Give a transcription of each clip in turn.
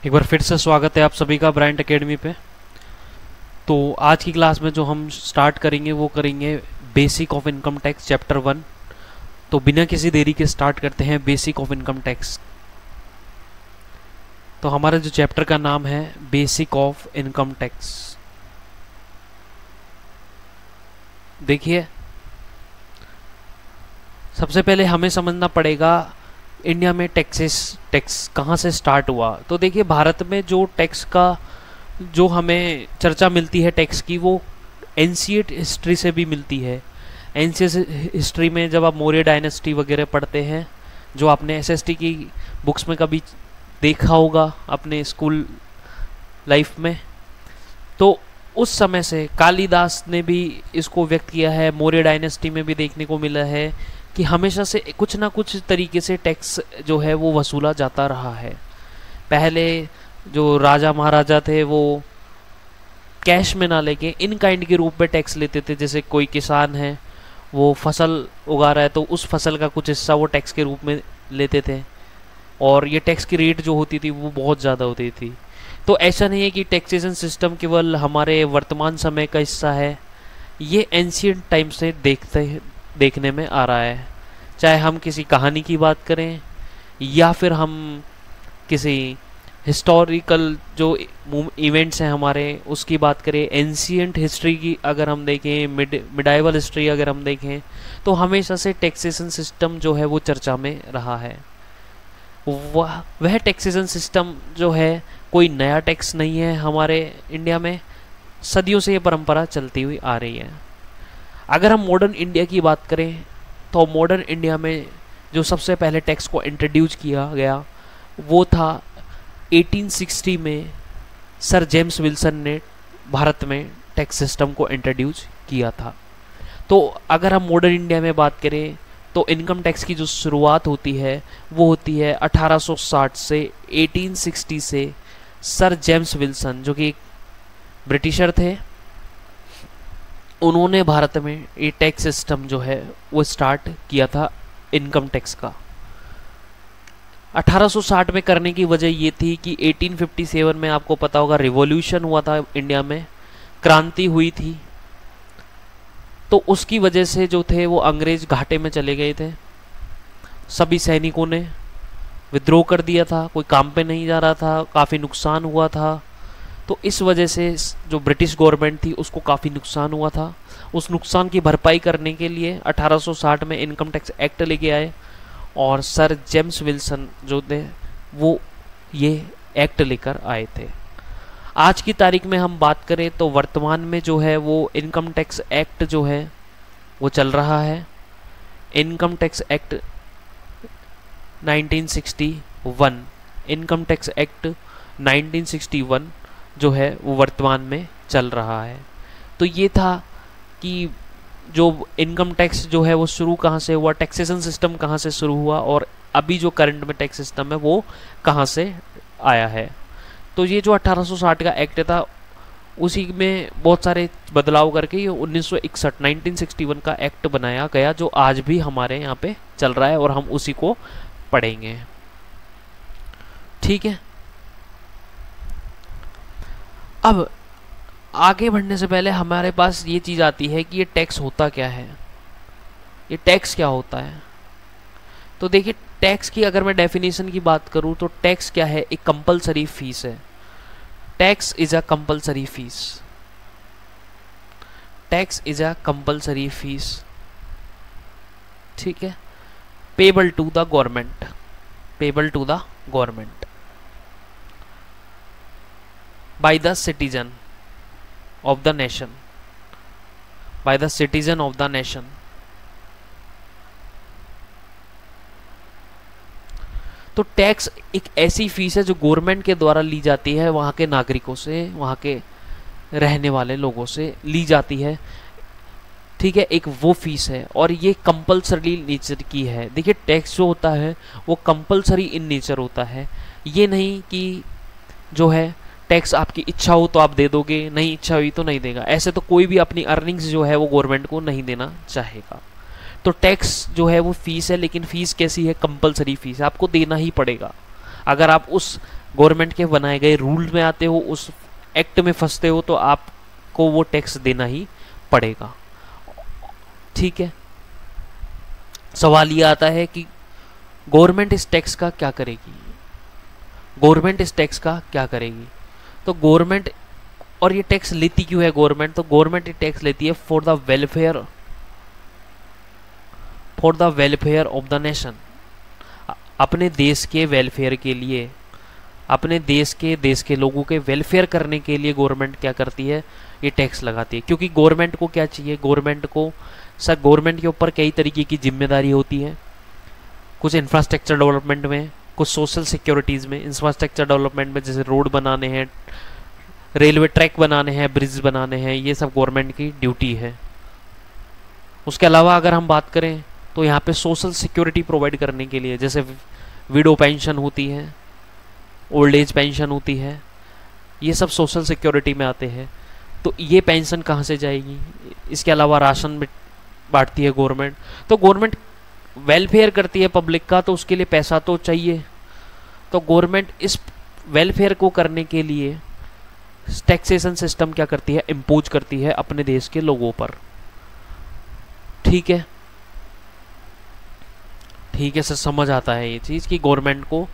एक बार फिर से स्वागत है आप सभी का ब्रांड एकेडमी पे। तो आज की क्लास में जो हम स्टार्ट करेंगे वो करेंगे basic of income tax chapter 1। तो बिना किसी देरी के स्टार्ट करते हैं बेसिक ऑफ इनकम टैक्स। तो हमारा जो चैप्टर का नाम है बेसिक ऑफ इनकम टैक्स। देखिए, सबसे पहले हमें समझना पड़ेगा इंडिया में टैक्स कहाँ से स्टार्ट हुआ। तो देखिए, भारत में जो टैक्स का जो हमें चर्चा मिलती है टैक्स की, वो एंशिएंट हिस्ट्री से भी मिलती है। एंशिएंट हिस्ट्री में जब आप मौर्य डायनेस्टी वगैरह पढ़ते हैं, जो आपने एसएसटी की बुक्स में कभी देखा होगा अपने स्कूल लाइफ में, तो उस समय से कालिदास ने भी इसको व्यक्त किया है। मौर्य डायनेस्टी में भी देखने को मिला है कि हमेशा से कुछ ना कुछ तरीके से टैक्स जो है वो वसूला जाता रहा है। पहले जो राजा महाराजा थे वो कैश में ना लेके इन काइंड के रूप में टैक्स लेते थे। जैसे कोई किसान है, वो फसल उगा रहा है, तो उस फसल का कुछ हिस्सा वो टैक्स के रूप में लेते थे, और ये टैक्स की रेट जो होती थी वो बहुत ज़्यादा होती थी। तो ऐसा नहीं है कि टैक्सेशन सिस्टम केवल हमारे वर्तमान समय का हिस्सा है, ये एंशिएंट टाइम से देखने में आ रहा है। चाहे हम किसी कहानी की बात करें या फिर हम किसी हिस्टोरिकल जो इवेंट्स हैं हमारे उसकी बात करें, एंशिएंट हिस्ट्री की अगर हम देखें, मिडाइवल हिस्ट्री अगर हम देखें, तो हमेशा से टैक्सेशन सिस्टम जो है वो चर्चा में रहा है। वह टैक्सेशन सिस्टम जो है कोई नया टैक्स नहीं है हमारे इंडिया में, सदियों से ये परंपरा चलती हुई आ रही है। अगर हम मॉडर्न इंडिया की बात करें, तो मॉडर्न इंडिया में जो सबसे पहले टैक्स को इंट्रोड्यूस किया गया वो था 1860 में। सर जेम्स विल्सन ने भारत में टैक्स सिस्टम को इंट्रोड्यूस किया था। तो अगर हम मॉडर्न इंडिया में बात करें, तो इनकम टैक्स की जो शुरुआत होती है वो होती है 1860 से। 1860 से सर जेम्स विल्सन, जो कि एक ब्रिटिशर थे, उन्होंने भारत में ये टैक्स सिस्टम जो है वो स्टार्ट किया था इनकम टैक्स का। 1860 में करने की वजह ये थी कि 1857 में आपको पता होगा रिवॉल्यूशन हुआ था इंडिया में, क्रांति हुई थी। तो उसकी वजह से जो थे वो अंग्रेज घाटे में चले गए थे। सभी सैनिकों ने विद्रोह कर दिया था, कोई काम पे नहीं जा रहा था, काफ़ी नुकसान हुआ था। तो इस वजह से जो ब्रिटिश गवर्नमेंट थी उसको काफ़ी नुकसान हुआ था। उस नुकसान की भरपाई करने के लिए 1860 में इनकम टैक्स एक्ट लेके आए, और सर जेम्स विल्सन जो थे वो ये एक्ट लेकर आए थे। आज की तारीख में हम बात करें तो वर्तमान में जो है वो इनकम टैक्स एक्ट जो है वो चल रहा है। Income tax act 1961, income tax act 1961 जो है वो वर्तमान में चल रहा है। तो ये था कि जो इनकम टैक्स जो है वो शुरू कहाँ से हुआ, टैक्सेशन सिस्टम कहाँ से शुरू हुआ, और अभी जो करंट में टैक्स सिस्टम है वो कहाँ से आया है। तो ये जो 1860 का एक्ट था उसी में बहुत सारे बदलाव करके ये 1961 का एक्ट बनाया गया, जो आज भी हमारे यहाँ पे चल रहा है और हम उसी को पढ़ेंगे। ठीक है, अब आगे बढ़ने से पहले हमारे पास ये चीज़ आती है कि ये टैक्स होता क्या है, ये टैक्स क्या होता है। तो देखिए, टैक्स की अगर मैं डेफिनेशन की बात करूं तो टैक्स क्या है, एक कंपलसरी फीस है। Tax is a compulsory fee. Tax is a compulsory fee, ठीक है, payable to the government, payable to the government by the citizen of the nation, by the citizen of the nation। तो tax एक ऐसी fees है जो government के द्वारा ली जाती है, वहाँ के नागरिकों से, वहाँ के रहने वाले लोगों से ली जाती है। ठीक है, एक वो फीस है और ये कंपलसरी नेचर की है। देखिए, टैक्स जो होता है वो कंपलसरी इन नेचर होता है। ये नहीं कि जो है टैक्स आपकी इच्छा हो तो आप दे दोगे, नहीं इच्छा हुई तो नहीं देगा। ऐसे तो कोई भी अपनी अर्निंग्स जो है वो गवर्नमेंट को नहीं देना चाहेगा। तो टैक्स जो है वो फीस है, लेकिन फीस कैसी है, कंपलसरी फीस है, आपको देना ही पड़ेगा। अगर आप उस गवर्नमेंट के बनाए गए रूल में आते हो, उस एक्ट में फंसते हो, तो आपको वो टैक्स देना ही पड़ेगा। ठीक है, सवाल ये आता है कि गवर्नमेंट इस टैक्स का क्या करेगी, गवर्नमेंट इस टैक्स का क्या करेगी। तो गवर्नमेंट, और ये टैक्स लेती क्यों है गवर्नमेंट, तो गवर्नमेंट ये टैक्स लेती है for the welfare of the nation, अपने देश के वेलफेयर के लिए, अपने देश के लोगों के वेलफेयर करने के लिए गवर्नमेंट क्या करती है, ये टैक्स लगाती है। क्योंकि गवर्नमेंट को क्या चाहिए, गवर्नमेंट के ऊपर कई तरीके की जिम्मेदारी होती है, कुछ इंफ्रास्ट्रक्चर डेवलपमेंट में, कुछ सोशल सिक्योरिटीज़ में। इंफ्रास्ट्रक्चर डेवलपमेंट में जैसे रोड बनाने हैं, रेलवे ट्रैक बनाने हैं, ब्रिज बनाने हैं, ये सब गवर्नमेंट की ड्यूटी है। उसके अलावा अगर हम बात करें तो यहाँ पे सोशल सिक्योरिटी प्रोवाइड करने के लिए, जैसे विडो पेंशन होती है, ओल्ड एज पेंशन होती है, ये सब सोशल सिक्योरिटी में आते हैं। तो ये पेंशन कहाँ से जाएगी। इसके अलावा राशन में बांटती है गवर्नमेंट, तो गवर्नमेंट वेलफेयर करती है पब्लिक का, तो उसके लिए पैसा तो चाहिए। तो गवर्नमेंट इस वेलफेयर को करने के लिए टैक्सेशन सिस्टम क्या करती है, इम्पोज करती है अपने देश के लोगों पर। ठीक है, ठीक है सर, समझ आता है ये चीज़ कि गवर्नमेंट को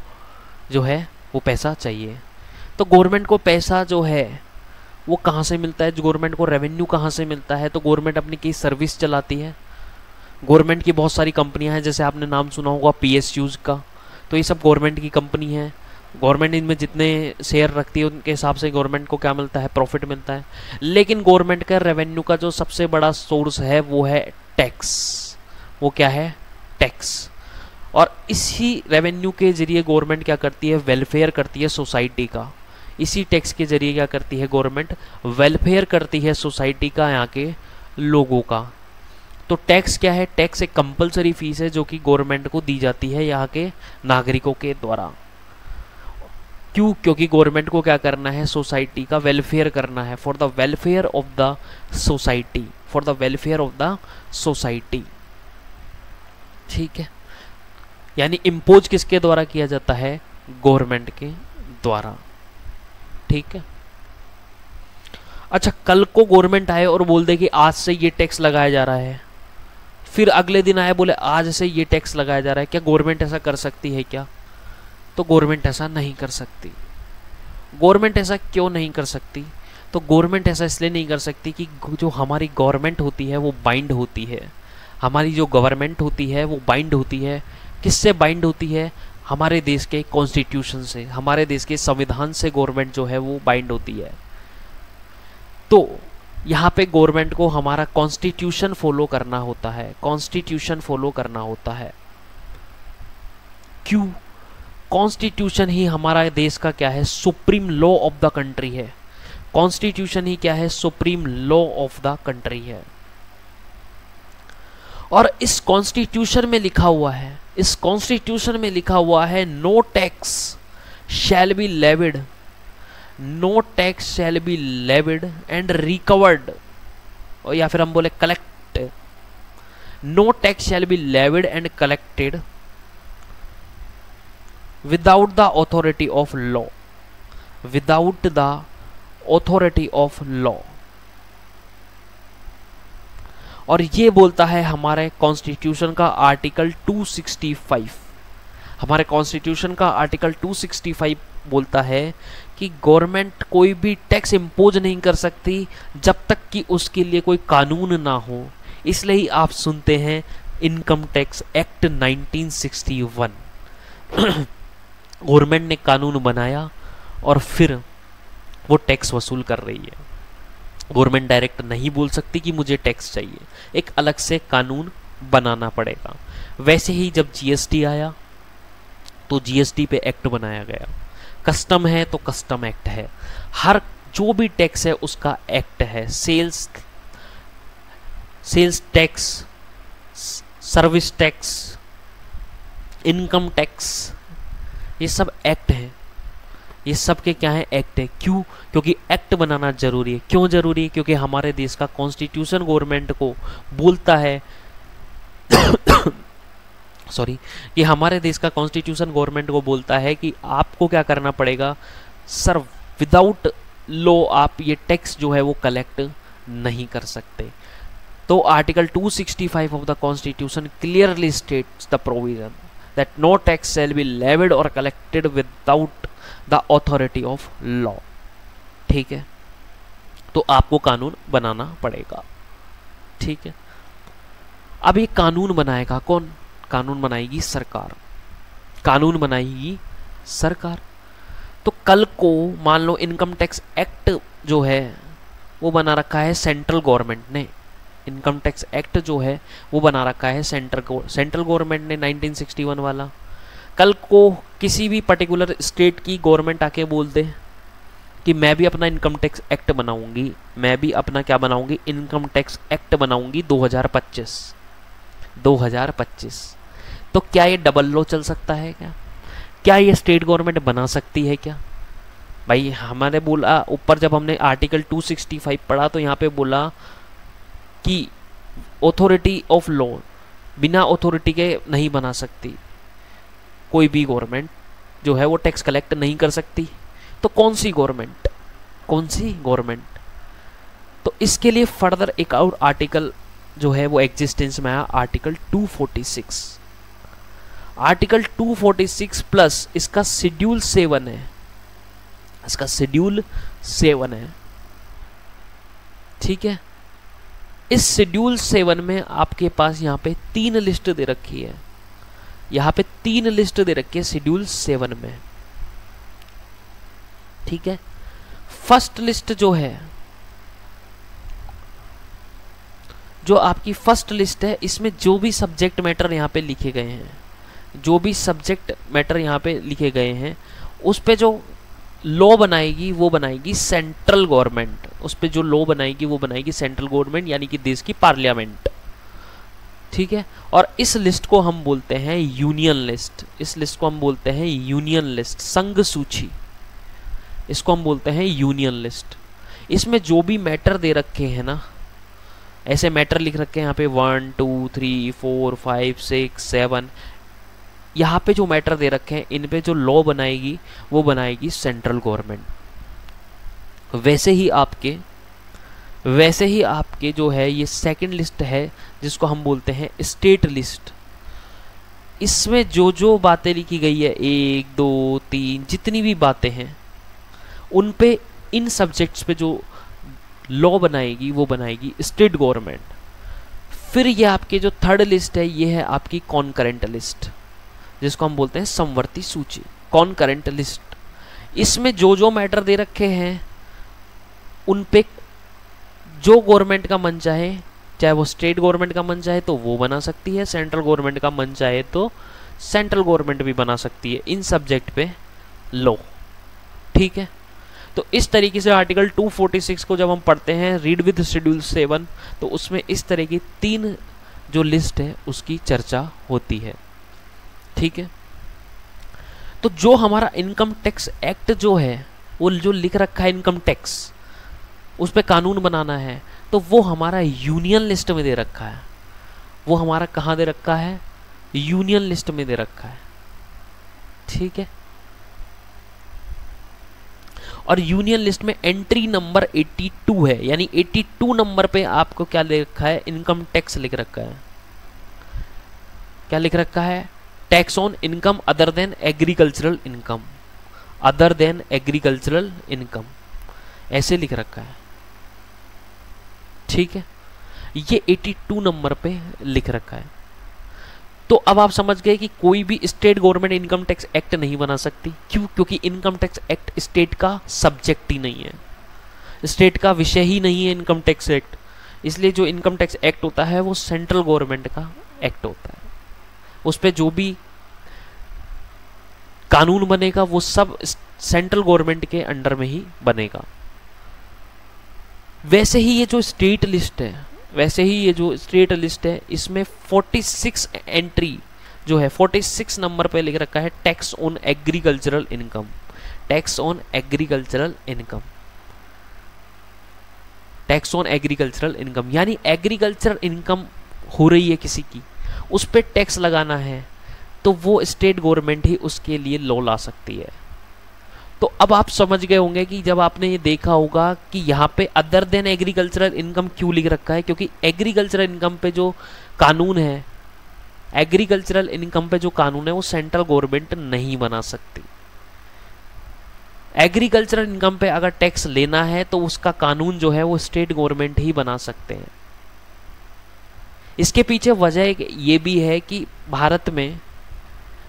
जो है वो पैसा चाहिए। तो गवर्नमेंट को पैसा जो है वो कहाँ से मिलता है, गवर्नमेंट को रेवेन्यू कहाँ से मिलता है, तो गवर्नमेंट अपनी कई सर्विस चलाती है। गवर्नमेंट की बहुत सारी कंपनियां हैं, जैसे आपने नाम सुना होगा PSUs का, तो ये सब गवर्नमेंट की कंपनी है। गवर्नमेंट इनमें जितने शेयर रखती है उनके हिसाब से गवर्नमेंट को क्या मिलता है, प्रॉफिट मिलता है। लेकिन गवर्नमेंट का रेवेन्यू का जो सबसे बड़ा सोर्स है वो है टैक्स। वो क्या है, टैक्स। और इसी रेवेन्यू के जरिए गवर्नमेंट क्या करती है, वेलफेयर करती है सोसाइटी का। इसी टैक्स के जरिए क्या करती है गवर्नमेंट, वेलफेयर करती है सोसाइटी का, यहाँ के लोगों का। तो टैक्स क्या है, टैक्स एक कंपलसरी फीस है जो कि गवर्नमेंट को दी जाती है यहाँ के नागरिकों के द्वारा। क्यों, क्योंकि गवर्नमेंट को क्या करना है, सोसाइटी का वेलफेयर करना है, for the welfare of the society, for the welfare of the society. ठीक है, यानी इम्पोज किसके द्वारा किया जाता है, गवर्नमेंट के द्वारा। ठीक है, अच्छा कल को गवर्नमेंट आए और बोल दे कि आज से ये टैक्स लगाया जा रहा है, फिर अगले दिन आए बोले आज से ये टैक्स लगाया जा रहा है, क्या गवर्नमेंट ऐसा कर सकती है क्या, तो गवर्नमेंट ऐसा नहीं कर सकती। गवर्नमेंट ऐसा क्यों नहीं कर सकती, तो गवर्नमेंट ऐसा इसलिए नहीं कर सकती कि जो हमारी गवर्नमेंट होती है वो बाइंड होती है, हमारी जो गवर्नमेंट होती है वो बाइंड होती है, किससे बाइंड होती है, हमारे देश के कॉन्स्टिट्यूशन से, हमारे देश के संविधान से गवर्नमेंट जो है वो बाइंड होती है। तो यहाँ पे गवर्नमेंट को हमारा कॉन्स्टिट्यूशन फॉलो करना होता है, कॉन्स्टिट्यूशन फॉलो करना होता है। क्यों, कॉन्स्टिट्यूशन ही हमारा देश का क्या है, supreme law of the country है। कॉन्स्टिट्यूशन ही क्या है, supreme law of the country है। और इस कॉन्स्टिट्यूशन में लिखा हुआ है, इस कॉन्स्टिट्यूशन में लिखा हुआ है no tax shall be levied, no tax shall be levied and recovered, और या फिर हम बोले collect, no tax shall be levied and collected without the authority of law, without the authority of law. और ये बोलता है हमारे कॉन्स्टिट्यूशन का आर्टिकल 265, हमारे कॉन्स्टिट्यूशन का आर्टिकल 265 बोलता है कि गवर्नमेंट कोई भी टैक्स इम्पोज नहीं कर सकती जब तक कि उसके लिए कोई कानून ना हो। इसलिए आप सुनते हैं इनकम टैक्स एक्ट 1961। गवर्नमेंट ने कानून बनाया और फिर वो टैक्स वसूल कर रही है। गवर्नमेंट डायरेक्ट नहीं बोल सकती कि मुझे टैक्स चाहिए, एक अलग से कानून बनाना पड़ेगा। वैसे ही जब जीएसटी आया तो जीएसटी पे एक्ट बनाया गया, कस्टम है तो कस्टम एक्ट है, हर जो भी टैक्स है उसका एक्ट है। Sales tax, service tax, income tax, ये सब एक्ट है, ये सब के क्या है, एक्ट है। क्यों, क्योंकि एक्ट बनाना जरूरी है। क्यों जरूरी है, क्योंकि हमारे देश का कॉन्स्टिट्यूशन गवर्नमेंट को बोलता है सॉरी, कि हमारे देश का कॉन्स्टिट्यूशन गवर्नमेंट को बोलता है कि आपको क्या करना पड़ेगा सर, विदाउट लॉ आप ये टैक्स जो है वो कलेक्ट नहीं कर सकते। तो article 265 of the constitution clearly states the provision that no tax shall be levied or collected without the authority of law. ठीक है, तो आपको कानून बनाना पड़ेगा। ठीक है, अब ये कानून बनाएगा कौन? कानून बनाएगी सरकार। कानून बनाएगी सरकार। तो कल को मान लो इनकम टैक्स एक्ट जो है वो बना रखा है सेंट्रल गवर्नमेंट ने। इनकम टैक्स एक्ट जो है वो बना रखा है सेंट्रल गवर्नमेंट ने 1961 वाला। कल को किसी भी पर्टिकुलर स्टेट की गवर्नमेंट आके बोल दे कि मैं भी अपना इनकम टैक्स एक्ट बनाऊंगी, मैं भी अपना क्या बनाऊंगी, इनकम टैक्स एक्ट बनाऊंगी 2025। तो क्या ये डबल लॉ चल सकता है क्या? क्या ये स्टेट गवर्नमेंट बना सकती है क्या? भाई हमारे बोला ऊपर जब हमने आर्टिकल 265 पढ़ा तो यहाँ पे बोला कि ऑथोरिटी ऑफ लॉ, बिना ऑथोरिटी के नहीं बना सकती कोई भी गवर्नमेंट जो है वो टैक्स कलेक्ट नहीं कर सकती। तो कौन सी गवर्नमेंट? कौन सी गवर्नमेंट? तो इसके लिए फर्दर एक और आर्टिकल जो है वो एग्जिस्टेंस में आया, आर्टिकल 246। आर्टिकल 246 प्लस इसका शेड्यूल 7 है, इसका शेड्यूल 7 है। ठीक है, इस शेड्यूल 7 में आपके पास यहाँ पे 3 लिस्ट दे रखी है, यहाँ पे 3 लिस्ट दे रखी है शेड्यूल 7 में। ठीक है, फर्स्ट लिस्ट जो है, जो आपकी फर्स्ट लिस्ट है, इसमें जो भी सब्जेक्ट मैटर यहाँ पे लिखे गए हैं, जो भी सब्जेक्ट मैटर यहाँ पे लिखे गए हैं, उस पे जो लॉ बनाएगी वो बनाएगी सेंट्रल गवर्नमेंट। उस पे जो लॉ बनाएगी वो बनाएगी सेंट्रल गवर्नमेंट, यानी कि देश की पार्लियामेंट। ठीक है, और इस लिस्ट को हम बोलते हैं यूनियन लिस्ट। इस लिस्ट को हम बोलते हैं यूनियन लिस्ट, संघ सूची। इसको हम बोलते हैं यूनियन लिस्ट। इसमें जो भी मैटर दे रखे हैं ना, ऐसे मैटर लिख रखे हैं यहाँ पे 1 2 3 4 5 6 7, यहाँ पे जो मैटर दे रखे हैं इन पे जो लॉ बनाएगी वो बनाएगी सेंट्रल गवर्नमेंट। वैसे ही आपके जो है ये सेकंड लिस्ट है जिसको हम बोलते हैं स्टेट लिस्ट। इसमें जो जो बातें लिखी गई है 1 2 3 जितनी भी बातें हैं उन पे, इन सब्जेक्ट्स पे जो लॉ बनाएगी वो बनाएगी स्टेट गवर्नमेंट। फिर ये आपके जो थर्ड लिस्ट है ये है आपकी कॉनकरेंट लिस्ट, जिसको हम बोलते हैं समवर्ती सूची, कॉनकरेंट लिस्ट। इसमें जो जो मैटर दे रखे हैं उन पे जो गवर्नमेंट का मन चाहे, चाहे वो स्टेट गवर्नमेंट का मन चाहे तो वो बना सकती है, सेंट्रल गवर्नमेंट का मन चाहे तो सेंट्रल गवर्नमेंट भी बना सकती है इन सब्जेक्ट पे लॉ। ठीक है, तो इस तरीके से आर्टिकल 246 को जब हम पढ़ते हैं रीड विद शेड्यूल 7, तो उसमें इस तरह की 3 जो लिस्ट है उसकी चर्चा होती है। ठीक है, तो जो हमारा इनकम टैक्स एक्ट जो है वो जो लिख रखा है इनकम टैक्स, उस पे कानून बनाना है, तो वो हमारा यूनियन लिस्ट में दे रखा है। वो हमारा कहाँ दे रखा है? यूनियन लिस्ट में दे रखा है। ठीक है, और यूनियन लिस्ट में एंट्री नंबर 82 है, यानी 82 नंबर पे आपको क्या लिख रखा है? इनकम टैक्स लिख रखा है। क्या लिख रखा है? Tax on income other than agricultural income, other than agricultural income, ऐसे लिख रखा है। ठीक है, ये 82 नंबर पे लिख रखा है। तो अब आप समझ गए कि कोई भी state government income tax act नहीं बना सकती। क्यों? क्योंकि इनकम टैक्स एक्ट स्टेट का सब्जेक्ट ही नहीं है, स्टेट का विषय ही नहीं है इनकम टैक्स एक्ट। इसलिए जो इनकम टैक्स एक्ट होता है वो सेंट्रल गवर्नमेंट का एक्ट होता है। उस पर जो भी कानून बनेगा वो सब सेंट्रल गवर्नमेंट के अंडर में ही बनेगा। वैसे ही ये जो स्टेट लिस्ट है, इसमें 46 एंट्री जो है 46 नंबर पे लिख रखा है tax on agricultural income, tax on agricultural income, tax on agricultural income, यानी एग्रीकल्चरल इनकम हो रही है किसी की, उस पे टैक्स लगाना है। तो वो स्टेट गवर्नमेंट ही उसके लिए लॉ ला सकती है। तो अब आप समझ गए होंगे कि जब आपने ये देखा होगा कि यहाँ पे अदर देन एग्रीकल्चरल इनकम क्यों लिख रखा है, क्योंकि एग्रीकल्चरल इनकम पे जो कानून है, एग्रीकल्चरल इनकम पे जो कानून है वो सेंट्रल गवर्नमेंट नहीं बना सकती। एग्रीकल्चरल इनकम पे अगर टैक्स लेना है तो उसका कानून जो है वो स्टेट गवर्नमेंट ही बना सकते हैं। इसके पीछे वजह ये भी है कि भारत में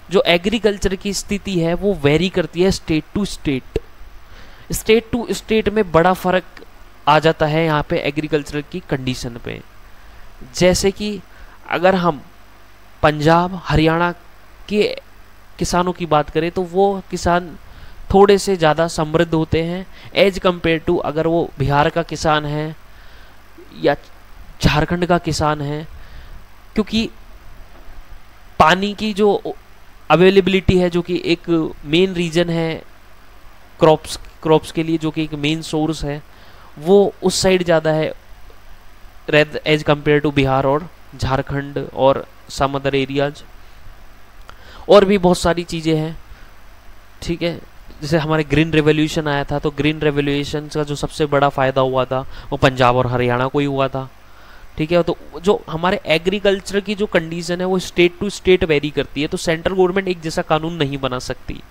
जो एग्रीकल्चर की स्थिति है वो वेरी करती है state to state. State to state में बड़ा फर्क आ जाता है यहाँ पे एग्रीकल्चर की कंडीशन पे। जैसे कि अगर हम पंजाब हरियाणा के किसानों की बात करें तो वो किसान थोड़े से ज़्यादा समृद्ध होते हैं एज कंपेयर टू अगर वो बिहार का किसान है या झारखंड का किसान है, क्योंकि पानी की जो अवेलेबिलिटी है जो कि एक मेन रीजन है क्रॉप्स के लिए, जो कि एक मेन सोर्स है, वो उस साइड ज़्यादा है एज कंपेयर टू बिहार और झारखंड और सम अदर एरियाज। और भी बहुत सारी चीज़ें हैं, ठीक है। जैसे हमारे ग्रीन रेवोल्यूशन आया था तो ग्रीन रेवोल्यूशन का जो सबसे बड़ा फ़ायदा हुआ था वो पंजाब और हरियाणा को ही हुआ था, ठीक है। तो जो हमारे एग्रीकल्चर की जो कंडीशन है वो स्टेट टू स्टेट वेरी करती है, तो सेंट्रल गवर्नमेंट एक जैसा कानून नहीं बना सकती।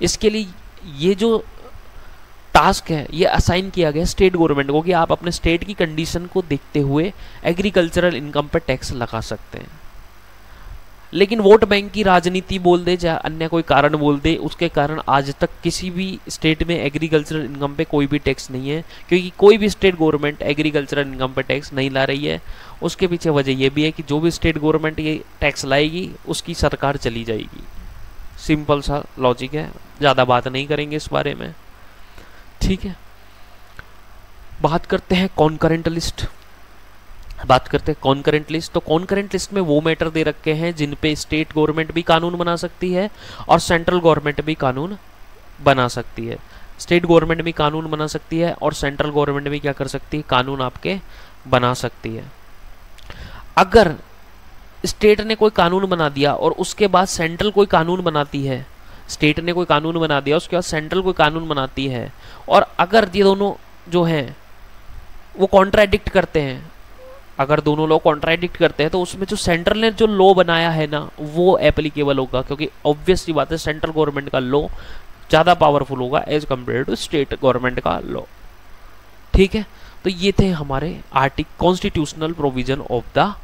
इसके लिए ये जो टास्क है ये असाइन किया गया स्टेट गवर्नमेंट को कि आप अपने स्टेट की कंडीशन को देखते हुए एग्रीकल्चरल इनकम पर टैक्स लगा सकते हैं। लेकिन वोट बैंक की राजनीति बोल दे या अन्य कोई कारण बोल दे, उसके कारण आज तक किसी भी स्टेट में एग्रीकल्चरल इनकम पे कोई भी टैक्स नहीं है, क्योंकि कोई भी स्टेट गवर्नमेंट एग्रीकल्चरल इनकम पे टैक्स नहीं ला रही है। उसके पीछे वजह यह भी है कि जो भी स्टेट गवर्नमेंट ये टैक्स लाएगी उसकी सरकार चली जाएगी। सिंपल सा लॉजिक है, ज़्यादा बात नहीं करेंगे इस बारे में, ठीक है। बात करते हैं कॉन्करेंट लिस्ट। तो कॉन्करेंट लिस्ट में वो मैटर दे रखे हैं जिन पे स्टेट गवर्नमेंट भी कानून बना सकती है और सेंट्रल गवर्नमेंट भी कानून बना सकती है। स्टेट गवर्नमेंट भी कानून बना सकती है और सेंट्रल गवर्नमेंट भी क्या कर सकती है, कानून आपके बना सकती है। अगर स्टेट ने कोई कानून बना दिया और उसके बाद सेंट्रल कोई कानून बनाती है, स्टेट ने कोई कानून बना दिया उसके बाद सेंट्रल कोई कानून बनाती है, और अगर ये दोनों जो हैं वो कॉन्ट्राडिक्ट करते हैं, अगर दोनों लॉ कॉन्ट्राडिक्ट करते हैं तो उसमें जो सेंट्रल ने जो लॉ बनाया है ना वो एप्लीकेबल होगा, क्योंकि ऑब्वियस सी बात है सेंट्रल गवर्नमेंट का लॉ ज़्यादा पावरफुल होगा as compare to state government का लॉ, ठीक है। तो ये थे हमारे constitutional provision of the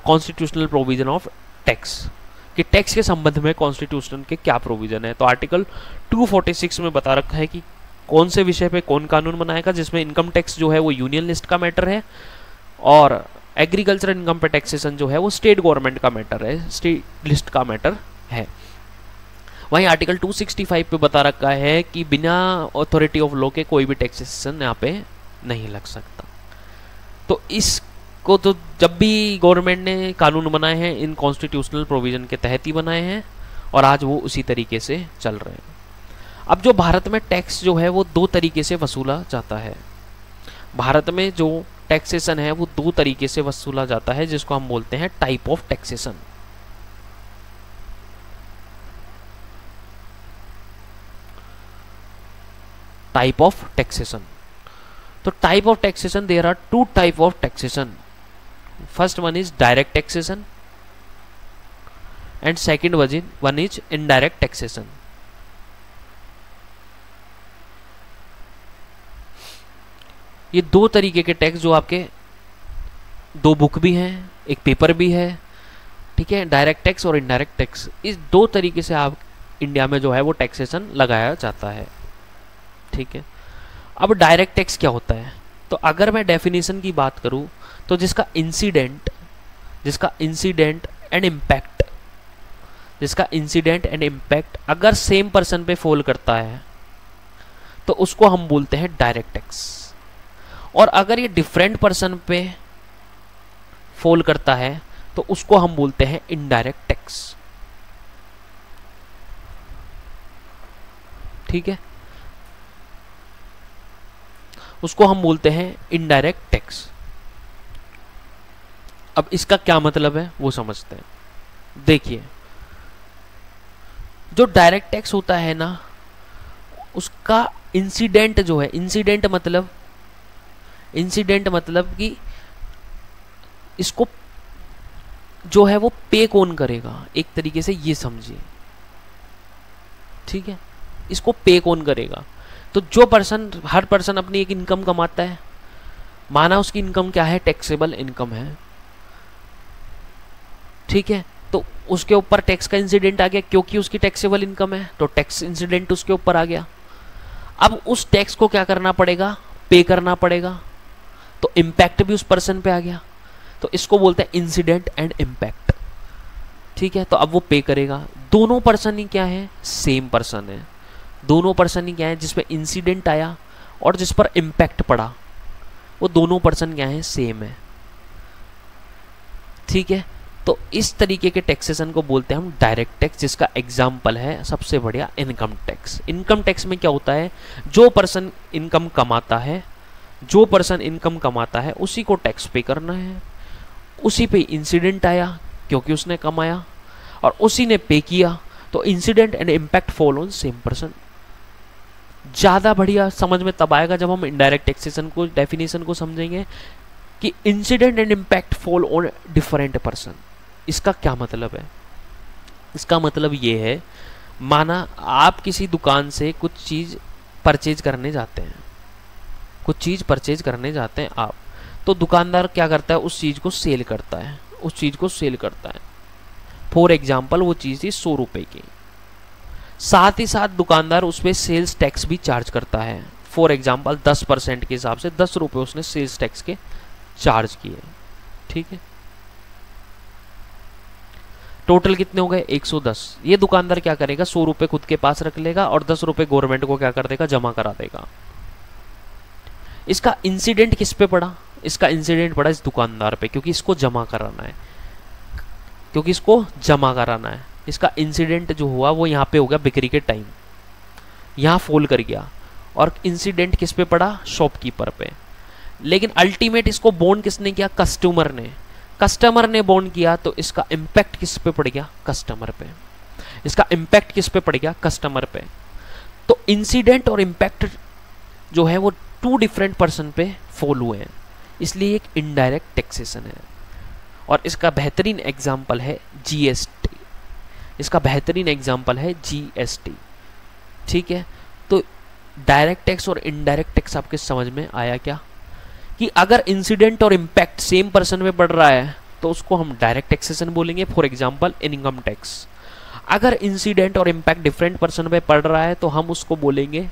constitutional provision of tax, कि टैक्स के संबंध में कॉन्स्टिट्यूशन के क्या प्रोविजन है। तो आर्टिकल 246 में बता रखा है कि कौन से विषय पे कौन कानून बनाएगा, जिसमें इनकम टैक्स जो है वो यूनियन लिस्ट का मैटर है और एग्रीकल्चर इनकम पे टैक्सेशन जो है वो स्टेट गवर्नमेंट का मैटर है, स्टेट लिस्ट का मैटर है। वहीं आर्टिकल 265 पे बता रखा है कि बिना अथॉरिटी ऑफ लॉ के कोई भी टैक्सेशन यहाँ पे नहीं लग सकता। तो इसको तो जब भी गवर्नमेंट ने कानून बनाए हैं इन कॉन्स्टिट्यूशनल प्रोविजन के तहत ही बनाए हैं और आज वो उसी तरीके से चल रहे हैं। अब जो भारत में टैक्स जो है वो दो तरीके से वसूला जाता है। भारत में जो टैक्सेशन है वो दो तरीके से वसूला जाता है, जिसको हम बोलते हैं type of taxation. Type of taxation, तो type of taxation there are two type of taxation. First one is direct taxation and second one is indirect taxation. ये दो तरीके के टैक्स जो आपके दो बुक भी हैं, एक पेपर भी है, ठीक है। डायरेक्ट टैक्स और इनडायरेक्ट टैक्स, इस दो तरीके से आप इंडिया में जो है वो टैक्सेशन लगाया जाता है, ठीक है। अब डायरेक्ट टैक्स क्या होता है, तो अगर मैं डेफिनेशन की बात करूं तो जिसका इंसिडेंट एंड इम्पैक्ट अगर सेम पर्सन पे फॉल करता है तो उसको हम बोलते हैं डायरेक्ट टैक्स, और अगर ये डिफरेंट पर्सन पे फॉल करता है तो उसको हम बोलते हैं इनडायरेक्ट टैक्स, ठीक है। उसको हम बोलते हैं इनडायरेक्ट टैक्स। अब इसका क्या मतलब है वो समझते हैं। देखिए, जो डायरेक्ट टैक्स होता है ना, उसका इंसिडेंट जो है, इंसिडेंट मतलब कि इसको जो है वो पे कौन करेगा, एक तरीके से ये समझिए, ठीक है। इसको पे कौन करेगा? तो जो पर्सन, हर पर्सन अपनी एक इनकम कमाता है, माना उसकी इनकम क्या है, टैक्सेबल इनकम है, ठीक है। तो उसके ऊपर टैक्स का इंसिडेंट आ गया, क्योंकि उसकी टैक्सेबल इनकम है तो टैक्स इंसिडेंट उसके ऊपर आ गया। अब उस टैक्स को क्या करना पड़ेगा, पे करना पड़ेगा, तो इम्पैक्ट भी उस पर्सन पे आ गया। तो इसको बोलते हैं इंसिडेंट एंड इम्पैक्ट, ठीक है। तो अब वो पे करेगा। दोनों पर्सन ही क्या है, सेम पर्सन है। दोनों पर्सन ही क्या है, जिसपे इंसिडेंट आया और जिस पर इम्पैक्ट पड़ा, वो दोनों पर्सन क्या है, सेम है, ठीक है। तो इस तरीके के टैक्सेशन को बोलते हैं हम डायरेक्ट टैक्स, जिसका एग्जाम्पल है सबसे बढ़िया इनकम टैक्स। इनकम टैक्स में क्या होता है, जो पर्सन इनकम कमाता है उसी को टैक्स पे करना है। उसी पे इंसिडेंट आया क्योंकि उसने कमाया, और उसी ने पे किया, तो incident and impact fall on same person. ज़्यादा बढ़िया समझ में तब आएगा जब हम इनडायरेक्ट टैक्सेशन को, डेफिनेशन को समझेंगे कि incident and impact fall on different person. इसका क्या मतलब है? इसका मतलब ये है, माना आप किसी दुकान से कुछ चीज़ परचेज करने जाते हैं, आप, तो दुकानदार क्या करता है, उस चीज़ को सेल करता है। फॉर एग्जाम्पल वो चीज़ थी 100 रुपये की, साथ ही साथ दुकानदार उस पर सेल्स टैक्स भी चार्ज करता है। फॉर एग्जाम्पल 10% के हिसाब से 10 रुपये उसने सेल्स टैक्स के चार्ज किए, ठीक है। टोटल कितने हो गए, 110। ये दुकानदार क्या करेगा, 100 रुपये खुद के पास रख लेगा और 10 रुपये गवर्नमेंट को क्या कर देगा, जमा करा देगा। इसका इंसिडेंट किस पे पड़ा? इसका इंसिडेंट पड़ा इस दुकानदार पे, क्योंकि इसको जमा कराना है। इसका इंसिडेंट जो हुआ वो यहाँ पे हो गया बिक्री के टाइम, यहाँ फॉल कर गया। और इंसिडेंट किस पे पड़ा, शॉपकीपर पे। लेकिन अल्टीमेट इसको बोन किसने किया, कस्टमर ने बोन किया, तो इसका इम्पैक्ट किस पे पड़ गया, कस्टमर पे। तो इंसिडेंट और इम्पैक्ट जो है वो 2 डिफरेंट पर्सन पे फॉल हुए हैं, इसलिए एक इनडायरेक्ट टैक्सेशन है। और इसका बेहतरीन एग्जाम्पल है जीएसटी, ठीक है। तो डायरेक्ट टैक्स और इनडायरेक्ट टैक्स आपके समझ में आया क्या, कि अगर इंसिडेंट और इम्पैक्ट सेम पर्सन में पड़ रहा है तो उसको हम डायरेक्ट टैक्सेशन बोलेंगे। For example income tax. अगर इंसिडेंट और इम्पैक्ट डिफरेंट पर्सन में पड़ रहा है तो हम उसको बोलेंगे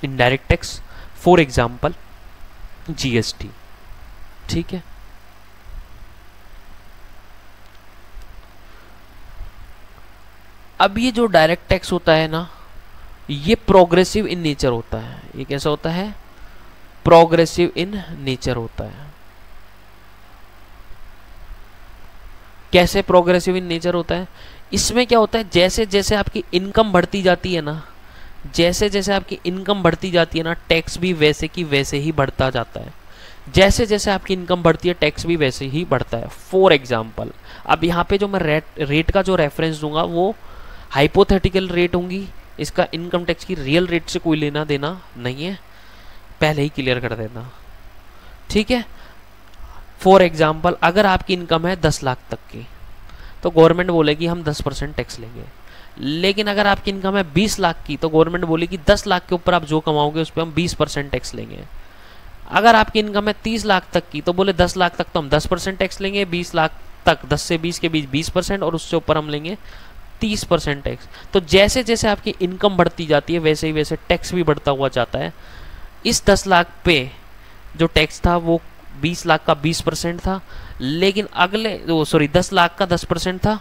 indirect tax. For example GST, ठीक है। अब ये जो डायरेक्ट टैक्स होता है ना, ये प्रोग्रेसिव इन नेचर होता है। ये कैसा होता है, प्रोग्रेसिव इन नेचर होता है। कैसे प्रोग्रेसिव इन नेचर होता है? इसमें क्या होता है, जैसे जैसे आपकी इनकम बढ़ती जाती है ना, टैक्स भी वैसे की वैसे ही बढ़ता जाता है। जैसे जैसे आपकी इनकम बढ़ती है टैक्स भी वैसे ही बढ़ता है। फॉर एग्जाम्पल, अब यहाँ पे जो मैं रेट का जो रेफरेंस दूंगा वो हाइपोथेटिकल रेट होंगी, इसका इनकम टैक्स की रियल रेट से कोई लेना देना नहीं है, पहले ही क्लियर कर देना, ठीक है। फॉर एग्जाम्पल, अगर आपकी इनकम है 10 लाख तक की तो गवर्नमेंट बोलेगी हम 10% टैक्स लेंगे। लेकिन अगर आपकी इनकम है 20 लाख की तो गवर्नमेंट बोलेगी 10 लाख के ऊपर आप जो कमाओगे उस पर हम 20% टैक्स लेंगे। अगर आपकी इनकम है 30 लाख तक की तो बोले 10 लाख तक तो हम 10% टैक्स लेंगे, 20 लाख तक 10 से 20 के बीच 20% और उससे ऊपर हम लेंगे 30% टैक्स। तो जैसे जैसे आपकी इनकम बढ़ती जाती है वैसे ही वैसे टैक्स भी बढ़ता हुआ जाता है। इस 10 लाख पे जो टैक्स था वो 20 लाख का 20% था, लेकिन अगले 10 लाख का 10% था,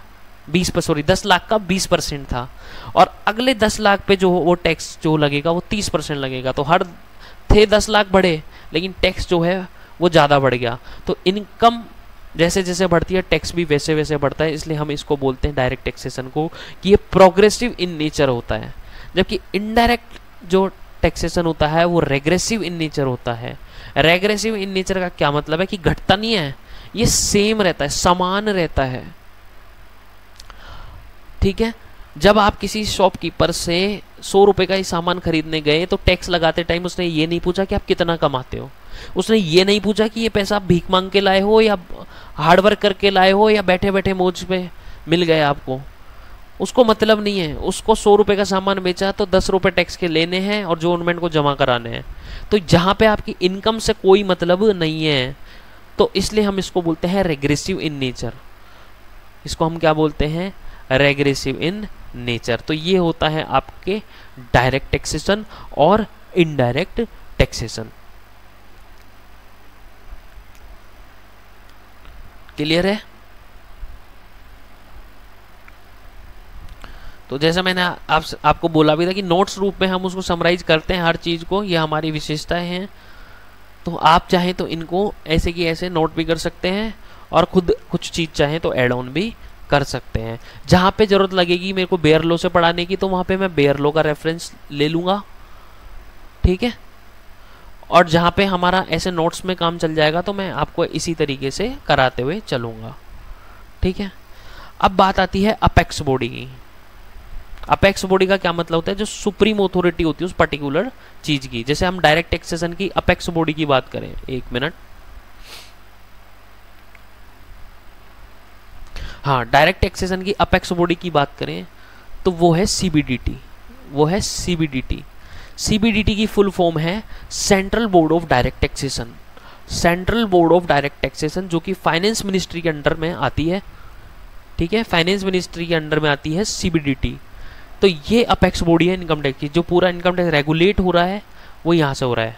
10 लाख का 20% था, और अगले 10 लाख पे जो वो टैक्स जो लगेगा वो 30% लगेगा। तो हर थे 10 लाख बढ़े लेकिन टैक्स जो है वो ज़्यादा बढ़ गया। तो इनकम जैसे जैसे बढ़ती है टैक्स भी वैसे वैसे बढ़ता है, इसलिए हम इसको बोलते हैं डायरेक्ट टैक्सेशन को कि ये प्रोग्रेसिव इन नेचर होता है। जबकि इनडायरेक्ट जो टैक्सेशन होता है वो रेग्रेसिव इन नेचर होता है। रेग्रेसिव इन नेचर का क्या मतलब है कि घटता नहीं है, ये सेम रहता है, समान रहता है, ठीक है, जब आप किसी शॉपकीपर से 100 रुपये का ही सामान खरीदने गए तो टैक्स लगाते टाइम उसने ये नहीं पूछा कि आप कितना कमाते हो, उसने ये नहीं पूछा कि ये पैसा आप भीख मांग के लाए हो या हार्ड वर्क करके लाए हो या बैठे बैठे मौज पे मिल गए आपको। उसको मतलब नहीं है, उसको 100 रुपये का सामान बेचा तो 10 रुपये टैक्स के लेने हैं और जो गवर्नमेंट को जमा कराने हैं। तो जहाँ पे आपकी इनकम से कोई मतलब नहीं है, तो इसलिए हम इसको बोलते हैं रेग्रेसिव इन नेचर। इसको हम क्या बोलते हैं? Regressive in nature. तो ये होता है आपके डायरेक्ट टैक्सेशन और इनडायरेक्ट टैक्सेशन। क्लियर है? तो जैसा मैंने आपको बोला भी था कि नोट्स रूप में हम उसको समराइज करते हैं हर चीज़ को, ये हमारी विशेषताएं हैं। तो आप चाहें तो इनको ऐसे की ऐसे नोट भी कर सकते हैं और खुद कुछ चीज़ चाहें तो ऐड ऑन भी कर सकते हैं। जहाँ पे ज़रूरत लगेगी मेरे को बेयर लॉ से पढ़ाने की, तो वहाँ पे मैं बेयर लॉ का रेफरेंस ले लूँगा, ठीक है। और जहाँ पे हमारा ऐसे नोट्स में काम चल जाएगा तो मैं आपको इसी तरीके से कराते हुए चलूँगा, ठीक है। अब बात आती है अपेक्स बॉडी की। अपेक्स बॉडी का क्या मतलब होता है? जो सुप्रीम अथॉरिटी होती है उस पर्टिकुलर चीज की। जैसे हम डायरेक्ट टैक्सेशन की अपेक्स बॉडी की बात करें, एक मिनट, हाँ, डायरेक्ट टैक्सेशन की अपेक्स बॉडी की बात करें तो वो है सीबीडीटी। वो है सीबीडीटी। सीबीडीटी की फुल फॉर्म है central board of direct taxation. Central board of direct taxation जो कि फाइनेंस मिनिस्ट्री के अंडर में आती है, ठीक है। फाइनेंस मिनिस्ट्री के अंडर में आती है सीबीडीटी। तो ये अपेक्स बॉडी है इनकम टैक्स की। जो पूरा इनकम टैक्स रेगुलेट हो रहा है वो यहाँ से हो रहा है,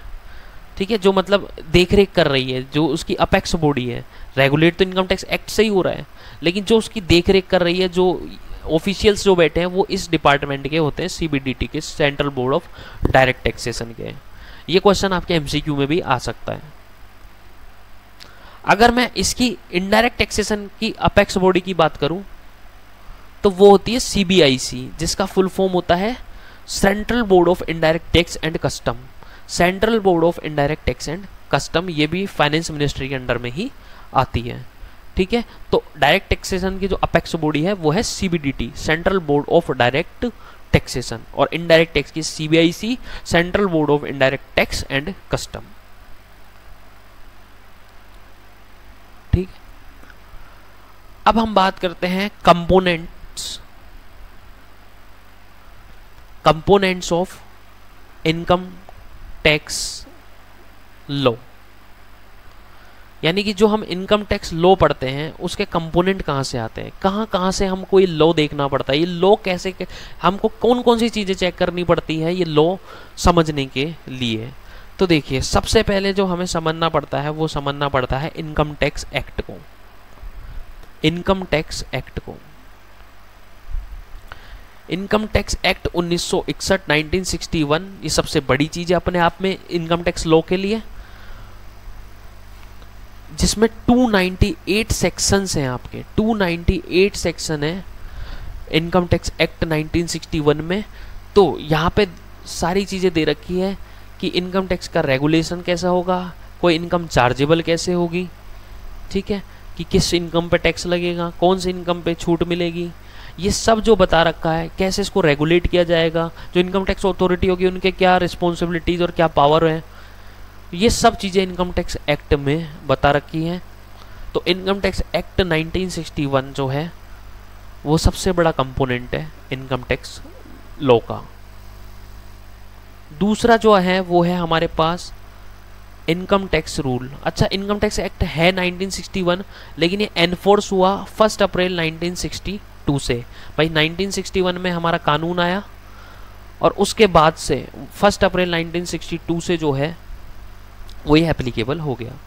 ठीक है। जो मतलब देख रेख कर रही है, जो उसकी अपेक्स बॉडी है। रेगुलेट तो इनकम टैक्स एक्ट से ही हो रहा है, लेकिन जो उसकी देख रेख कर रही है, जो ऑफिशियल्स जो बैठे हैं वो इस डिपार्टमेंट के होते हैं, सीबीडीटी के, central board of direct taxation के। ये क्वेश्चन आपके एमसीक्यू में भी आ सकता है। अगर मैं इसकी इनडायरेक्ट टैक्सेशन की अपेक्स बॉडी की बात करूं तो वो होती है सीबीआईसी, जिसका फुल फॉर्म होता है central board of indirect tax and custom. Central board of indirect tax and custom, ये भी फाइनेंस मिनिस्ट्री के अंडर में ही आती है, ठीक है। तो डायरेक्ट टैक्सेशन की जो अपेक्स बॉडी है वो है CBDT, central board of direct taxation, और इनडायरेक्ट टैक्स की CBIC, central board of indirect tax and custom, ठीक है। अब हम बात करते हैं components of income tax law. यानी कि जो हम इनकम टैक्स लॉ पढ़ते हैं उसके कंपोनेंट कहाँ से आते हैं, कहाँ कहाँ से हम कोई लॉ देखना पड़ता है, ये लॉ कैसे हमको कौन कौन सी चीज़ें चेक करनी पड़ती है ये लॉ समझने के लिए। तो देखिए, सबसे पहले जो हमें समझना पड़ता है वो समझना पड़ता है इनकम टैक्स एक्ट को। इनकम टैक्स एक्ट को, इनकम टैक्स एक्ट 1961 1961, ये सबसे बड़ी चीज़ है अपने आप में इनकम टैक्स लॉ के लिए, जिसमें 298 सेक्शंस हैं आपके। 298 सेक्शन है इनकम टैक्स एक्ट 1961 में। तो यहाँ पे सारी चीज़ें दे रखी है कि इनकम टैक्स का रेगुलेशन कैसा होगा, कोई इनकम चार्जेबल कैसे होगी, ठीक है, कि किस इनकम पे टैक्स लगेगा, कौन सी इनकम पे छूट मिलेगी, ये सब जो बता रखा है। कैसे इसको रेगुलेट किया जाएगा, जो इनकम टैक्स अथॉरिटी होगी उनके क्या रिस्पॉन्सिबिलिटीज़ और क्या पावर है, ये सब चीज़ें इनकम टैक्स एक्ट में बता रखी हैं। तो इनकम टैक्स एक्ट 1961 जो है वो सबसे बड़ा कंपोनेंट है इनकम टैक्स लॉ का। दूसरा जो है वो है हमारे पास इनकम टैक्स रूल। अच्छा, इनकम टैक्स एक्ट है 1961, लेकिन ये एनफोर्स हुआ 1 अप्रैल 1962 से। भाई 1961 में हमारा कानून आया और उसके बाद से 1 अप्रैल 1962 से जो है वो ये एप्लीकेबल हो गया।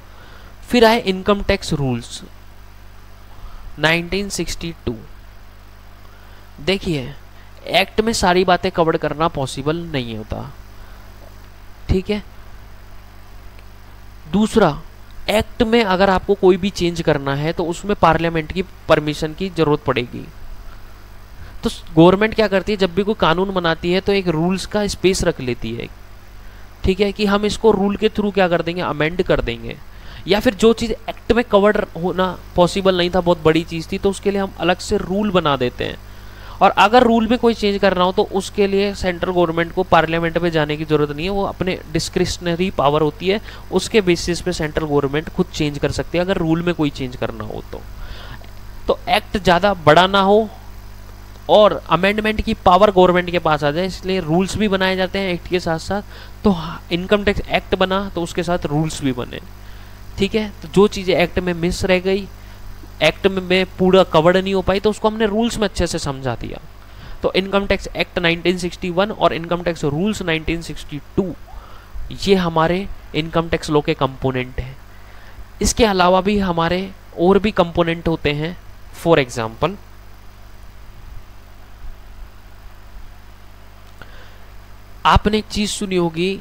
फिर आए इनकम टैक्स रूल्स 1962। देखिए, एक्ट में सारी बातें कवर करना पॉसिबल नहीं होता, ठीक है। दूसरा, एक्ट में अगर आपको कोई भी चेंज करना है तो उसमें पार्लियामेंट की परमिशन की जरूरत पड़ेगी। तो गवर्नमेंट क्या करती है, जब भी कोई कानून बनाती है तो एक रूल्स का स्पेस रख लेती है, ठीक है, कि हम इसको रूल के थ्रू क्या कर देंगे, अमेंड कर देंगे। या फिर जो चीज़ एक्ट में कवर होना पॉसिबल नहीं था, बहुत बड़ी चीज़ थी, तो उसके लिए हम अलग से रूल बना देते हैं और अगर रूल में कोई चेंज करना हो तो उसके लिए सेंट्रल गवर्नमेंट को पार्लियामेंट में जाने की जरूरत नहीं है, वो अपने डिस्क्रिशनरी पावर होती है, उसके बेसिस पे सेंट्रल गवर्नमेंट खुद चेंज कर सकती है अगर रूल में कोई चेंज करना हो तो एक्ट ज़्यादा बड़ा ना हो और अमेंडमेंट की पावर गवर्नमेंट के पास आ जाए, इसलिए रूल्स भी बनाए जाते हैं एक्ट के साथ साथ। तो इनकम टैक्स एक्ट बना तो उसके साथ रूल्स भी बने, ठीक है। तो जो चीज़ें एक्ट में मिस रह गई, एक्ट में पूरा कवर्ड नहीं हो पाई, तो उसको हमने रूल्स में अच्छे से समझा दिया। तो इनकम टैक्स एक्ट 1961 और इनकम टैक्स रूल्स 1962 ये हमारे इनकम टैक्स लॉ के कंपोनेंट हैं। इसके अलावा भी हमारे और भी कंपोनेंट होते हैं। फॉर एग्जाम्पल आपने एक चीज सुनी होगी,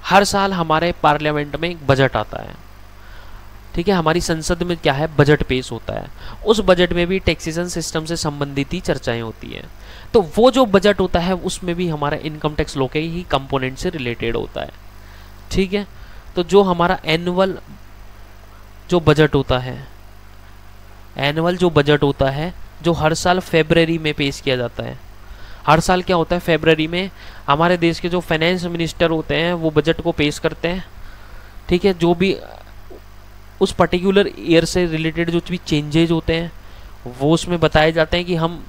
हर साल हमारे पार्लियामेंट में एक बजट आता है, ठीक है। हमारी संसद में क्या है, बजट पेश होता है। उस बजट में भी टैक्सेशन सिस्टम से संबंधित ही चर्चाएं होती हैं। तो वो जो बजट होता है उसमें भी हमारा इनकम टैक्स लॉ के ही कंपोनेंट से रिलेटेड होता है, ठीक है। तो जो हमारा एनुअल जो बजट होता है, एनुअल जो बजट होता है जो हर साल फरवरी में पेश किया जाता है। हर साल क्या होता है, फरवरी में हमारे देश के जो फाइनेंस मिनिस्टर होते हैं वो बजट को पेश करते हैं, ठीक है। जो भी उस पर्टिकुलर ईयर से रिलेटेड जो भी चेंजेज होते हैं वो उसमें बताए जाते हैं कि हम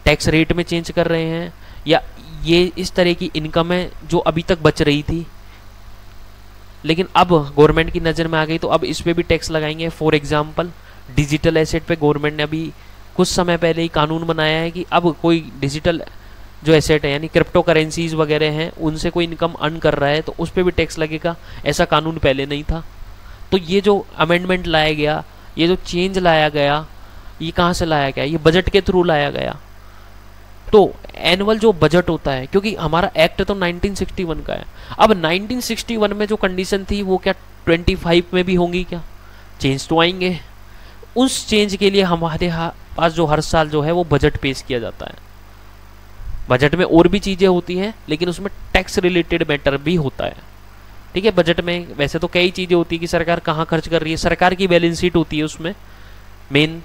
टैक्स रेट में चेंज कर रहे हैं, या ये इस तरह की इनकम है जो अभी तक बच रही थी लेकिन अब गवर्नमेंट की नज़र में आ गई तो अब इस पर भी टैक्स लगाएंगे। फॉर एग्जाम्पल डिजिटल एसेट पे गवर्नमेंट ने अभी कुछ समय पहले ही कानून बनाया है कि अब कोई डिजिटल जो एसेट है यानी क्रिप्टो करेंसीज वगैरह हैं उनसे कोई इनकम अर्न कर रहा है तो उस पर भी टैक्स लगेगा। ऐसा कानून पहले नहीं था। तो ये जो अमेंडमेंट लाया गया, ये जो चेंज लाया गया, ये कहाँ से लाया गया, ये बजट के थ्रू लाया गया। तो एनुअल जो बजट होता है, क्योंकि हमारा एक्ट तो 1961 का है, अब 1961 में जो कंडीशन थी वो क्या 25 में भी होंगी क्या, चेंज तो आएंगे। उस चेंज के लिए हमारे पास जो हर साल जो है वो बजट पेश किया जाता है। बजट में और भी चीज़ें होती हैं लेकिन उसमें टैक्स रिलेटेड मैटर भी होता है, ठीक है। बजट में वैसे तो कई चीज़ें होती है कि सरकार कहाँ खर्च कर रही है, सरकार की बैलेंस शीट होती है, उसमें मेन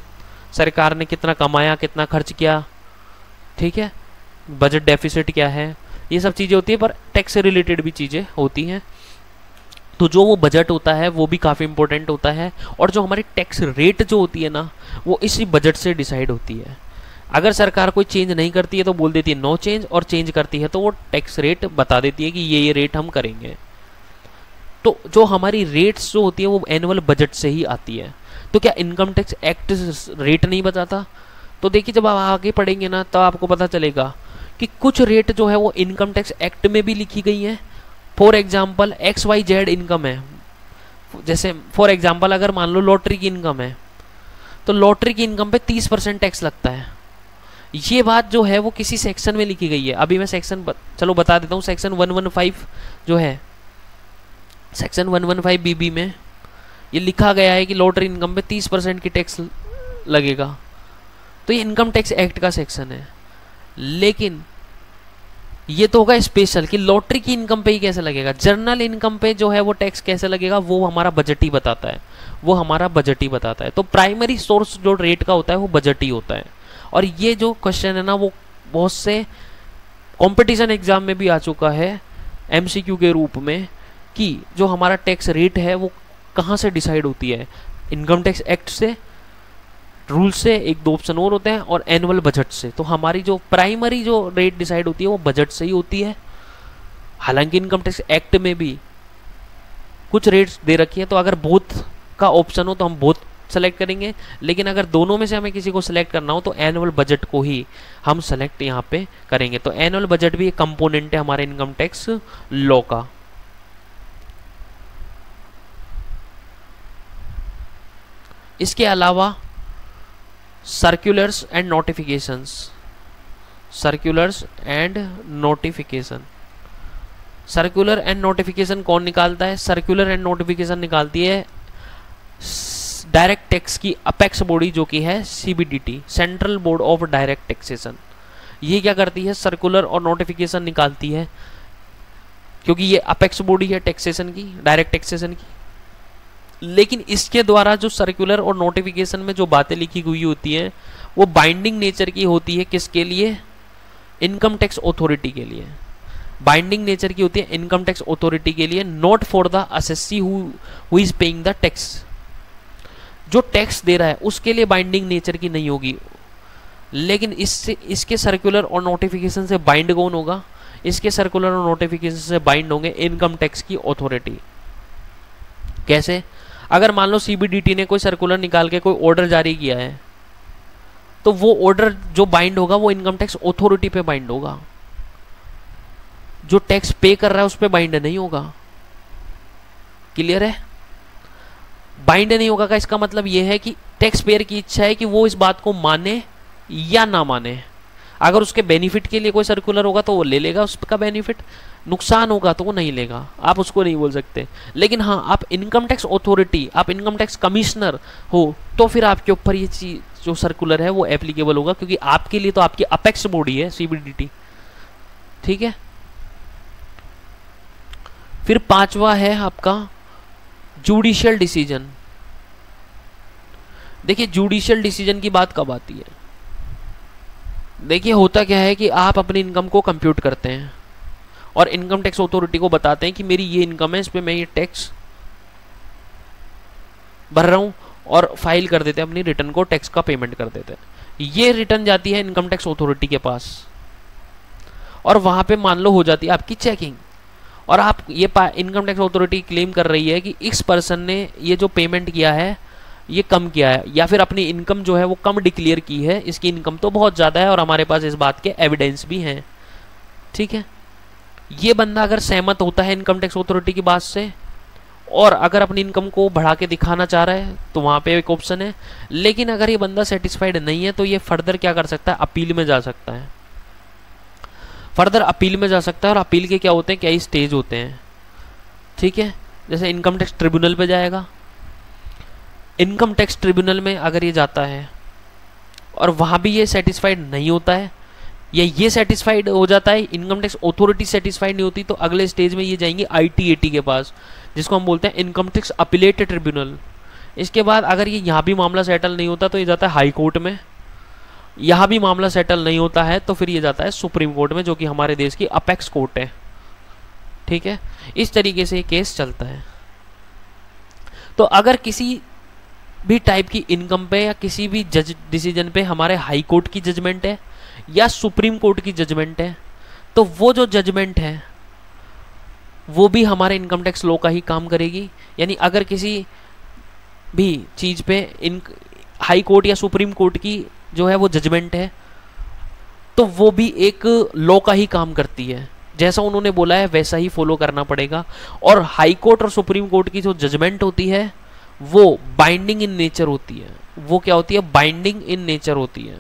सरकार ने कितना कमाया, कितना खर्च किया, ठीक है, बजट डेफिसिट क्या है, ये सब चीज़ें होती है। पर टैक्स से रिलेटेड भी चीज़ें होती हैं। तो जो वो बजट होता है वो भी काफ़ी इंपॉर्टेंट होता है। और जो हमारी टैक्स रेट जो होती है ना वो इसी बजट से डिसाइड होती है। अगर सरकार कोई चेंज नहीं करती है तो बोल देती है नो चेंज, और चेंज करती है तो वो टैक्स रेट बता देती है कि ये रेट हम करेंगे। तो जो हमारी रेट्स जो होती है वो एनुअल बजट से ही आती है। तो क्या इनकम टैक्स एक्ट रेट नहीं बताता? तो देखिए जब आप आगे पढ़ेंगे ना तो आपको पता चलेगा कि कुछ रेट जो है वो इनकम टैक्स एक्ट में भी लिखी गई है। फॉर एग्जाम्पल XYZ इनकम है, जैसे फॉर एग्जाम्पल अगर मान लो लॉटरी की इनकम है तो लॉटरी की इनकम पे 30% टैक्स लगता है। ये बात जो है वो किसी सेक्शन में लिखी गई है। अभी मैं सेक्शन चलो बता देता हूँ। सेक्शन 115 जो है, सेक्शन 115 BB में ये लिखा गया है कि लॉटरी इनकम पे 30% की टैक्स लगेगा। तो ये इनकम टैक्स एक्ट का सेक्शन है। लेकिन ये तो होगा स्पेशल कि लॉटरी की इनकम पे ही कैसे लगेगा। जनरल इनकम पे जो है वो टैक्स कैसे लगेगा वो हमारा बजट ही बताता है, वो हमारा बजट ही बताता है। तो प्राइमरी सोर्स जो रेट का होता है वो बजट ही होता है। और ये जो क्वेश्चन है ना वो बहुत से कंपटीशन एग्जाम में भी आ चुका है MCQ के रूप में कि जो हमारा टैक्स रेट है वो कहाँ से डिसाइड होती है, इनकम टैक्स एक्ट से, रूल से, एक दो ऑप्शन और होते हैं, और एनुअल बजट से। तो हमारी जो प्राइमरी जो रेट डिसाइड होती है वो बजट से ही होती है। हालांकि इनकम टैक्स एक्ट में भी कुछ रेट्स दे रखी है, तो अगर बोथ का ऑप्शन हो तो हम बोथ सेलेक्ट करेंगे। लेकिन अगर दोनों में से हमें किसी को सिलेक्ट करना हो तो एनुअल बजट को ही हम सेलेक्ट यहाँ पे करेंगे। तो एनुअल बजट भी एक कंपोनेंट है हमारे इनकम टैक्स लॉ का। इसके अलावा circulars and notifications, circulars and notification. Circular and notification कौन निकालता है? सर्कुलर एंड नोटिफिकेशन निकालती है डायरेक्ट टैक्स की अपेक्स बॉडी जो कि है CBDT, central board of direct taxation. ये क्या करती है? सर्कुलर और नोटिफिकेशन निकालती है, क्योंकि ये अपेक्स बॉडी है टैक्सेशन की, डायरेक्ट टैक्सेशन की। लेकिन इसके द्वारा जो सर्कुलर और नोटिफिकेशन में जो बातें लिखी हुई होती हैं वो बाइंडिंग नेचर की होती है। किसके लिए? इनकम टैक्स अथॉरिटी के लिए। बाइंडिंग नेचर की होती है इनकम टैक्स अथॉरिटी के लिए, not for the assessee who is paying the tax. जो टैक्स दे रहा है उसके लिए बाइंडिंग नेचर की नहीं होगी, लेकिन इससे इसके सर्कुलर और नोटिफिकेशन से बाइंड कौन होगा? इसके सर्कुलर और नोटिफिकेशन से बाइंड होंगे इनकम टैक्स की अथॉरिटी। कैसे? अगर मान लो सीबीडीटी ने कोई सर्कुलर निकाल के कोई ऑर्डर जारी किया है, तो वो ऑर्डर जो बाइंड होगा वो इनकम टैक्स अथॉरिटी पे बाइंड होगा, जो टैक्स पे कर रहा है उस पे बाइंड नहीं होगा। क्लियर है? बाइंड नहीं होगा का इसका मतलब ये है कि टैक्स पेयर की इच्छा है कि वो इस बात को माने या ना माने। अगर उसके बेनिफिट के लिए कोई सर्कुलर होगा तो वो ले लेगा उसका बेनिफिट, नुकसान होगा तो वो नहीं लेगा, आप उसको नहीं बोल सकते। लेकिन हाँ, आप इनकम टैक्स अथॉरिटी, आप इनकम टैक्स कमिश्नर हो तो फिर आपके ऊपर ये चीज जो सर्कुलर है वो एप्लीकेबल होगा, क्योंकि आपके लिए तो आपकी अपेक्स बॉडी है सीबीडीटी। ठीक है। फिर पांचवा है आपका जुडिशियल डिसीजन। देखिए जुडिशियल डिसीजन की बात कब आती है? देखिए होता क्या है कि आप अपनी इनकम को कंप्यूट करते हैं और इनकम टैक्स अथॉरिटी को बताते हैं कि मेरी ये इनकम है, इस पे मैं ये टैक्स भर रहा हूं, और फाइल कर देते हैं अपनी रिटर्न को, टैक्स का पेमेंट कर देते हैं। ये रिटर्न जाती है इनकम टैक्स अथॉरिटी के पास और वहां पे मान लो हो जाती है आपकी चेकिंग, और आप ये इनकम टैक्स अथॉरिटी क्लेम कर रही है कि इस पर्सन ने ये जो पेमेंट किया है ये कम किया है, या फिर अपनी इनकम जो है वो कम डिक्लेयर की है, इसकी इनकम तो बहुत ज़्यादा है और हमारे पास इस बात के एविडेंस भी हैं। ठीक है। ये बंदा अगर सहमत होता है इनकम टैक्स अथॉरिटी की बात से और अगर अपनी इनकम को बढ़ा के दिखाना चाह रहा है तो वहाँ पे एक ऑप्शन है। लेकिन अगर ये बंदा सेटिस्फाइड नहीं है तो ये फर्दर क्या कर सकता है? अपील में जा सकता है। फर्दर अपील में जा सकता है, और अपील के क्या होते हैं, क्या स्टेज होते हैं। ठीक है। जैसे इनकम टैक्स ट्रिब्यूनल पे जाएगा, इनकम टैक्स ट्रिब्यूनल में अगर ये जाता है और वहाँ भी ये सेटिस्फाइड नहीं होता है या ये सेटिस्फाइड हो जाता है, इनकम टैक्स अथॉरिटी सेटिस्फाइड नहीं होती, तो अगले स्टेज में ये जाएंगे आईटीएटी के पास, जिसको हम बोलते हैं इनकम टैक्स अपीलेट ट्रिब्यूनल। इसके बाद अगर ये यहाँ भी मामला सेटल नहीं होता तो ये जाता है हाई कोर्ट में, यहाँ भी मामला सेटल नहीं होता है तो फिर ये जाता है सुप्रीम कोर्ट में, जो कि हमारे देश की अपेक्स कोर्ट है। ठीक है। इस तरीके से ये केस चलता है। तो अगर किसी भी टाइप की इनकम पे या किसी भी जज डिसीजन पे हमारे हाई कोर्ट की जजमेंट है या सुप्रीम कोर्ट की जजमेंट है, तो वो जो जजमेंट है वो भी हमारे इनकम टैक्स लॉ का ही काम करेगी। यानी अगर किसी भी चीज़ पे हाई कोर्ट या सुप्रीम कोर्ट की जो है वो जजमेंट है तो वो भी एक लॉ का ही काम करती है, जैसा उन्होंने बोला है वैसा ही फॉलो करना पड़ेगा। और हाई कोर्ट और सुप्रीम कोर्ट की जो जजमेंट होती है वो बाइंडिंग इन नेचर होती है। वो क्या होती है? बाइंडिंग इन नेचर होती है।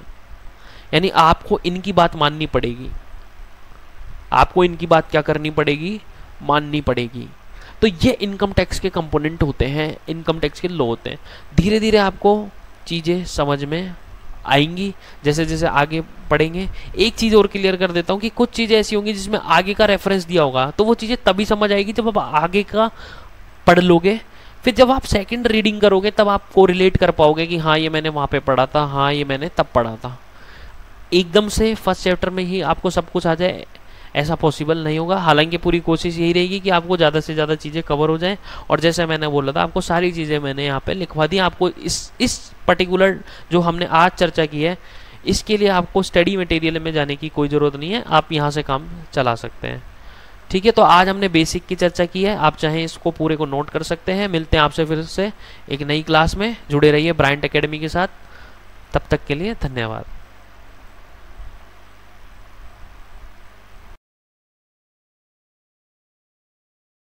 यानी आपको इनकी बात माननी पड़ेगी, आपको इनकी बात क्या करनी पड़ेगी? माननी पड़ेगी। तो ये इनकम टैक्स के कंपोनेंट होते हैं, इनकम टैक्स के लॉ होते हैं। धीरे धीरे आपको चीज़ें समझ में आएंगी जैसे जैसे आगे पढ़ेंगे। एक चीज़ और क्लियर कर देता हूँ कि कुछ चीज़ें ऐसी होंगी जिसमें आगे का रेफरेंस दिया होगा, तो वो चीज़ें तभी समझ आएगी जब आप आगे का पढ़ लोगे। फिर जब आप सेकंड रीडिंग करोगे तब आप कोरिलेट कर पाओगे कि हाँ ये मैंने वहाँ पे पढ़ा था, हाँ ये मैंने तब पढ़ा था। एकदम से फर्स्ट चैप्टर में ही आपको सब कुछ आ जाए ऐसा पॉसिबल नहीं होगा। हालांकि पूरी कोशिश यही रहेगी कि आपको ज़्यादा से ज़्यादा चीज़ें कवर हो जाएं, और जैसे मैंने बोला था आपको सारी चीज़ें मैंने यहाँ पे लिखवा दी। आपको इस पर्टिकुलर जो हमने आज चर्चा की है इसके लिए आपको स्टडी मटेरियल में जाने की कोई ज़रूरत नहीं है, आप यहाँ से काम चला सकते हैं। ठीक है। तो आज हमने बेसिक की चर्चा की है, आप चाहें इसको पूरे को नोट कर सकते हैं। मिलते हैं आपसे फिर से एक नई क्लास में, जुड़े रहिए ब्रायंट एकेडमी के साथ। तब तक के लिए धन्यवाद।